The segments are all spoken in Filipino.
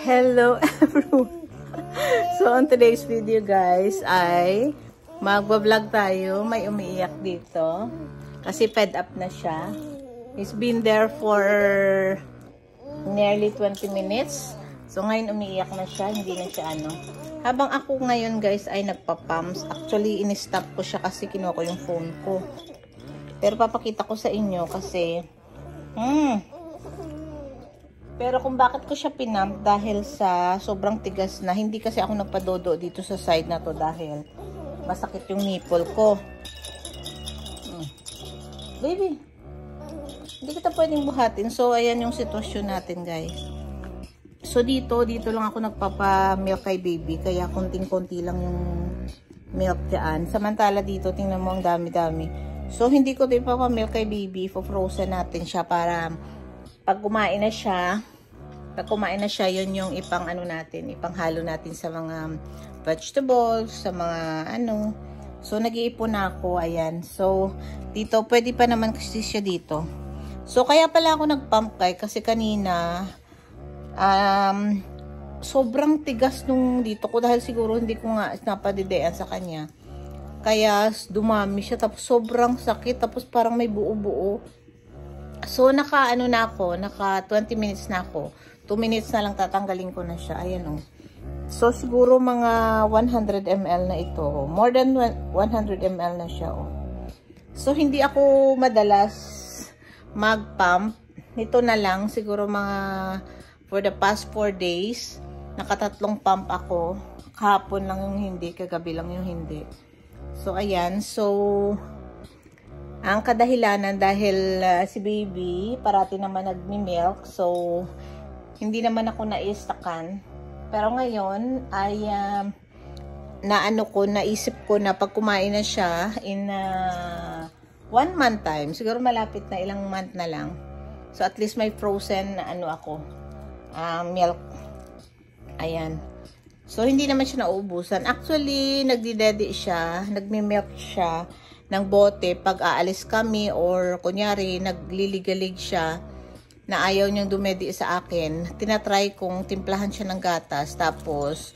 Hello everyone! So on today's video guys ay magbablog tayo. May umiiyak dito kasi fed up na siya. He's been there for nearly 20 minutes. So ngayon umiiyak na siya, hindi na siya ano. Habang ako ngayon guys ay nagpa-pumps. Actually in-stop ko siya kasi kinuha ko yung phone ko. Pero papakita ko sa inyo kasi pero kung bakit ko siya pinump dahil sa sobrang tigas na, hindi kasi ako nagpadodo dito sa side na to dahil masakit yung nipple ko. Baby, hindi kita pwedeng buhatin. So ayan yung sitwasyon natin guys. So dito lang ako nagpapa-milk kay baby, kaya konting-konti lang yung milk dyan. Samantala dito, tingnan mo ang dami-dami. So hindi ko ito ipapa-milk kay baby, frozen natin siya para pag kumain na siya, yun yung ipang ano natin, ipanghalo natin sa mga vegetables, sa mga ano. So nag-iipon na ako, ayan. So dito pwede pa naman kasi siya dito. So kaya pala ako nag-pump kasi kanina sobrang tigas nung dito ko dahil siguro hindi ko nga napadidean sa kanya. Kaya dumami siya, tapos sobrang sakit, tapos parang may buo-buo. So naka 20 minutes na ako. 2 minutes na lang tatanggalin ko na siya. Ayan o. So siguro mga 100 ml na ito. More than 100 ml na siya o. So hindi ako madalas mag-pump. Nito na lang siguro mga for the past 4 days. Nakatatlong pump ako. Kahapon lang yung hindi, kagabi lang yung hindi. So ayan. So ang kadahilanan dahil si baby parati naman nagmi-milk, so hindi naman ako naistakan. Pero ngayon ay naisip ko na pag kumain na siya in 1 month time, siguro malapit na ilang month na lang. So at least may frozen na milk. Ayan. So hindi naman siya nauubusan. Actually, nagdi-daddy siya, nagmi-milk siya ng bote pag aalis kami or kunyari nagliligalig siya na ayaw niyang dumedi sa akin. Tinatry kong timplahan siya ng gatas, tapos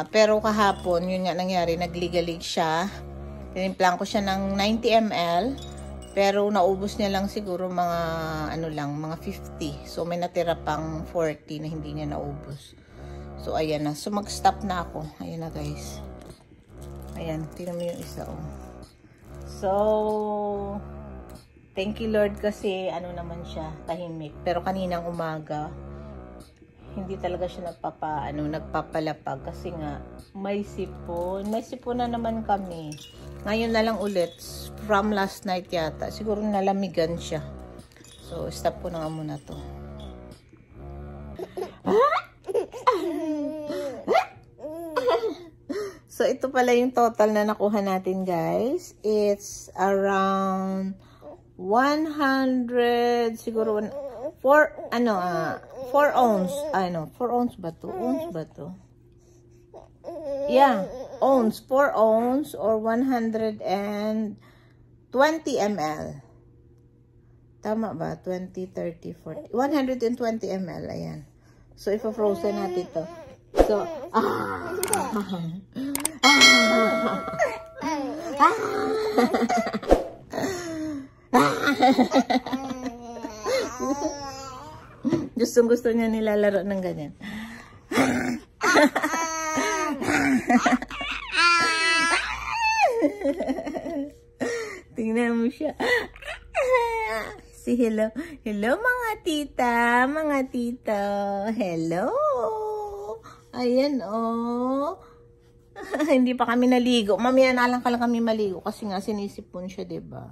pero kahapon yun nga nangyari, nagligalig siya. Tinimplahan ko siya ng 90 ml pero naubos niya lang siguro mga mga 50. So may natira pang 40 na hindi niya naubos. So ayan na. So mag-stop na ako. Ayan na guys. Ayan, tingnan mo yung isa oh. So, thank you Lord kasi naman siya, tahimik. Pero kaninang umaga, hindi talaga siya nagpapalapag kasi nga may sipon. May sipon na naman kami. Ngayon na lang ulit, from last night yata. Siguro nalamigan siya. So, stop ko na nga muna to. So, ito pala yung total na nakuha natin, guys. It's around 100, siguro, 4 ounce. 4 ounce ba to? Ounce ba to? Yeah, ounce. 4 ounce or 120 ml. Tama ba? 20, 30, 40. 120 ml, ayan. So, ipa-frozen natin to. So, gusto niya nilalaro ng ganyan. Tingnan mo siya. Si hello. Hello mga tita, mga tito. Hello. Ayan oh. Hindi pa kami naligo. Mamaya na lang kami maligo kasi nga sinisipon siya, 'di ba?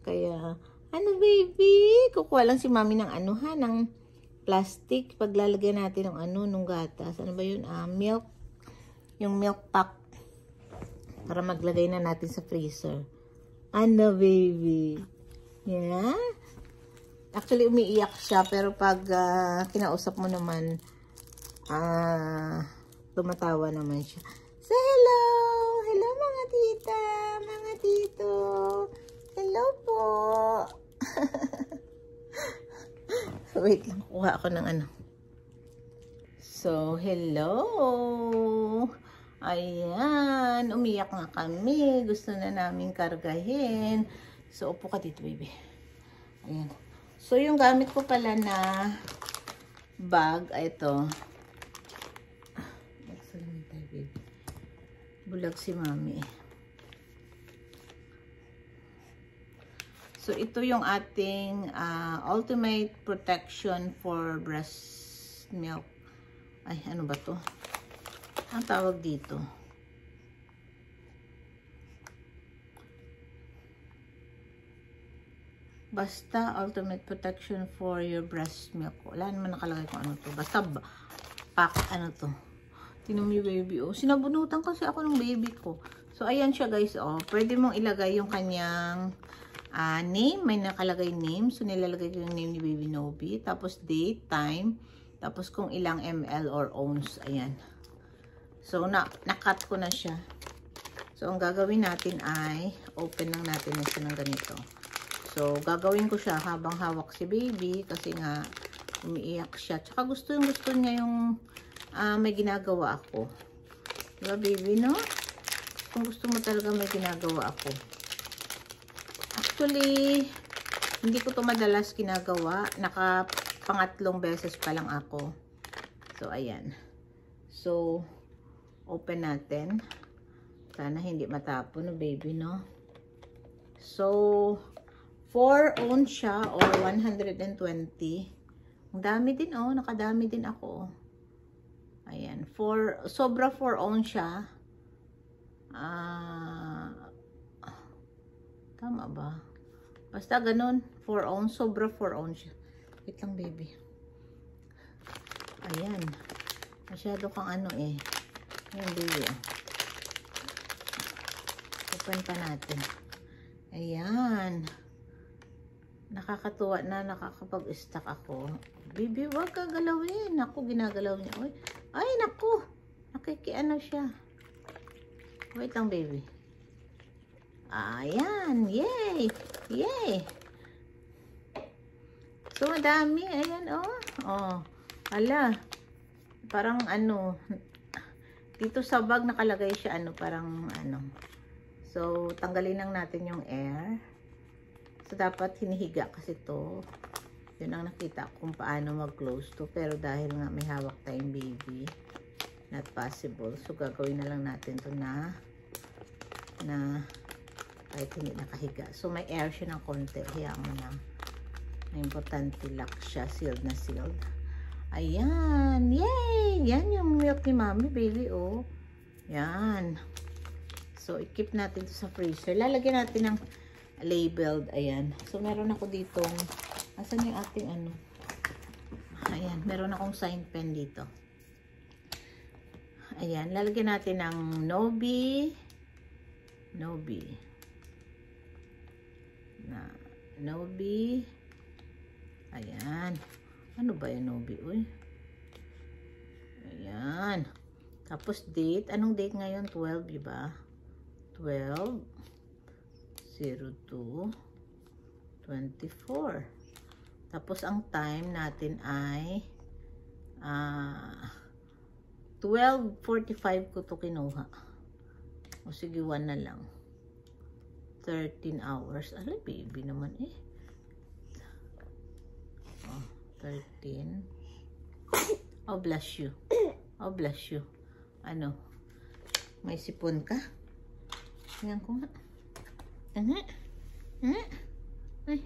Kaya baby, kukuha lang si mami ng ng plastic paglalagyan natin ng nung gatas. Ano ba 'yun? Milk. Yung milk pack para maglagay na natin sa freezer. Baby. Yeah. Actually umiiyak siya pero pag kinausap mo naman tumatawa naman siya. Say hello! Hello mga tita, mga tito. Hello po. Wait lang, kuha ako ng So, hello! Ayan, umiyak nga kami. Gusto na namin kargahin. So, upo ka dito, baby. Ayan. So, yung gamit ko pala na bag, ito. Baby. Bulag si mami. So, ito yung ating ultimate protection for breast milk. Ay, ano ba to? Ang tawag dito. Basta ultimate protection for your breast milk. Wala naman nakalagay kung ano to. Basta pack, ano to. Tinan mo yung baby, oh. Sinabunutan kasi ako ng baby ko. So, ayan siya, guys, oh. Pwede mong ilagay yung kanyang name. May nakalagay name. So, nilalagay ko yung name ni Baby Nobi. Tapos, date, time. Tapos, kung ilang ml or ounce. Ayan. So, na-cut ko na siya. So, ang gagawin natin ay open lang natin na siya ng ganito. So, gagawin ko siya habang hawak si baby. Kasi nga, umiiyak siya. Tsaka gusto niya yung may ginagawa ako. Diba, baby, no? Kung gusto mo talaga may ginagawa ako. Actually, hindi ko to madalas ginagawa. Nakapangatlong beses pa lang ako. So, ayan. So, open natin. Sana hindi matapon, no, baby, no? So, 4 ounce siya or 120. Ang dami din, oh. Nakadami din ako. Ayan. Sobra 4 ounce siya. Tama ba? Basta ganun. 4 ounce. Sobra 4 ounce. Wait lang, baby. Ayan. Masyado kang ano eh. Ayan, baby. Open pa natin. Ayan. Nakakatuwa na nakakapag-stack ako. Baby, wag gagalawin. Ako, ginagalaw niya. Ay, naku. Nakikiano siya. Wait lang, baby. Ayan. Yay! Yay! So, madami. Ayan, oh. Oh. Ala. Parang ano. Dito sa bag nakalagay siya, ano, parang ano. So, tanggalin lang natin yung air. So, dapat hinihiga kasi to. Yun ang nakita kung paano mag-close to. Pero dahil nga may hawak tayong baby, not possible. So, gagawin na lang natin to na kahit hindi nakahiga. So, may air siya ng konti. Hayaan mo na. May importante lock siya. Sealed na sealed. Ayan. Yay! Yan yung milk ni mami, baby, oh. Yan. So, i-keep natin to sa freezer. Lalagyan natin ng labeled. Ayan. So, meron ako ditong, asan yung ating ano? Ayan. Meron akong sign pen dito. Ayan. Lalagyan natin ng Nobi. Nobi. Ayan. Ano ba yung Nobi? Uy. Ayan. Tapos date. Anong date ngayon? 12, diba? 12/02/24. Tapos ang time natin ay 12:45 ko to kinuha. O sige, 1 na lang. 13 hours. Alay, baby naman eh. Oh, 13. Oh, bless you. Oh, bless you. Ano? May sipon ka? Tingnan ko nga. Ay.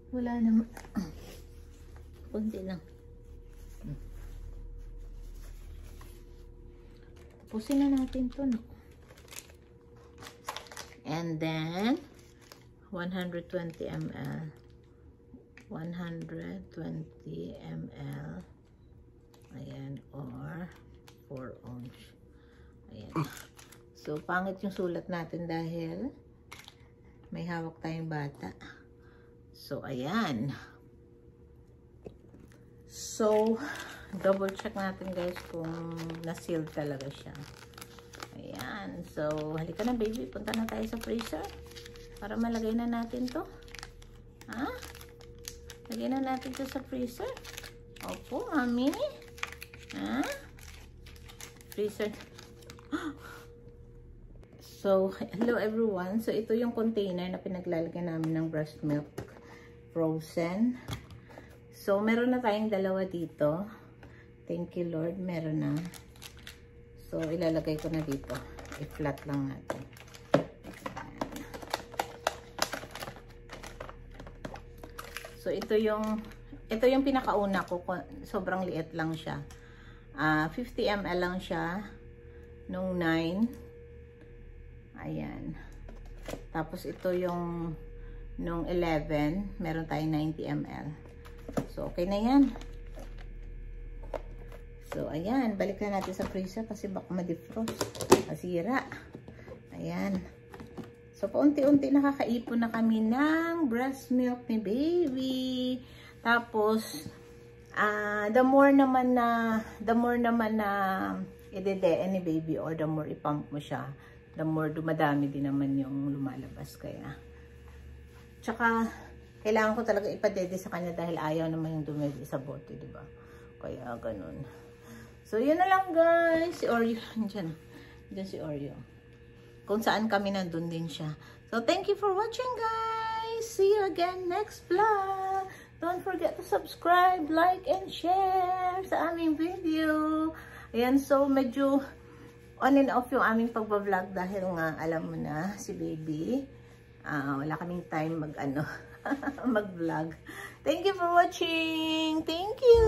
Wala naman. Kunti lang. Tapusin na natin to, no? And then, 120 ml. 120 ml. Ayan, or 4 ounce. Ayan. So, pangit yung sulat natin dahil may hawak tayong bata. So, ayan. So, double check natin, guys, kung na-sealed talaga siya. Ayan. So, halika na, baby. Punta na tayo sa freezer para malagay na natin to. Ha? Lagay na natin to sa freezer. Opo, mami. Ha? Freezer. So, hello everyone. So, ito yung container na pinaglalagyan namin ng breast milk frozen. So, meron na tayong dalawa dito. Thank you Lord, meron na. So, ilalagay ko na dito. I-flat lang natin. So, ito yung pinakauna ko. Sobrang liit lang siya. 50 ml lang siya. Nung 9. Ayan. Tapos, ito yung nung 11. Meron tayong 90 ml. So, okay na yan. So, ayan. Balik na natin sa freezer kasi baka ma-defrost. Masira. Ayan. So, paunti-unti nakakaipon na kami ng breast milk ni baby. Tapos, the more naman na idedeen ni baby or the more ipump mo siya, the more dumadami din naman yung lumalabas. Kaya, tsaka, kailangan ko talaga ipadede sa kanya dahil ayaw naman yung dumedi sa bote, diba? Kaya, ganun. So, yun na lang guys. Si Oreo, dyan si Oreo. Kung saan kami nandun din siya. So, thank you for watching guys. See you again next vlog. Don't forget to subscribe, like, and share sa aming video. Ayan, so medyo on and off yung aming pagbablog dahil nga alam mo na si baby. Wala kaming time mag-vlog. Thank you for watching. Thank you.